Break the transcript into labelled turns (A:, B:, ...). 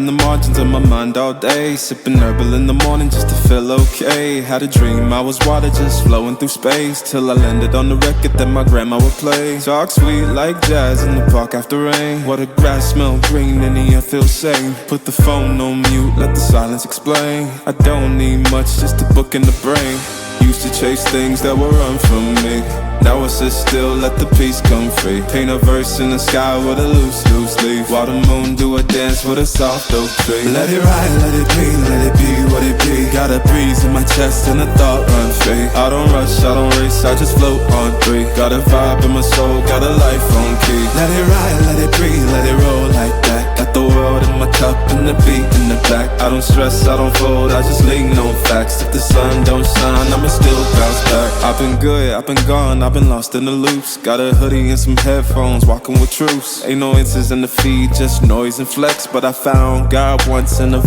A: in the margins of my mind all day. Sipping herbal in the morning just to feel okay. Had a dream I was water just flowing through space, till I landed on the record that my grandma would play. Talk sweet like jazz in the park after rain. What a grass smell green and the air feels sane. Put the phone on mute, let the silence explain. I don't need much, just a book in the brain. Used to chase things that were run from me. Now I sit still, let the peace come free. Paint a verse in the sky with a loose leaf. While the moon do a dance with a soft oak tree. Let it ride, let it be, let it be what it be. Got a breeze in my chest and a thought run free. I don't rush, I don't race, I just float on three. Got a vibe in my soul, got a life on key. Let it ride, let it breathe, let it roll like that. Got the world in my cup and the beat in the back. I don't stress, I don't fold, I just lean on facts. If the sun don't shine, I'ma still bounce back. I've been good, I've been gone, I've been lost in the loops. Got a hoodie and some headphones, walking with truths. Ain't no inches in the feed, just noise and flex. But I found God once in a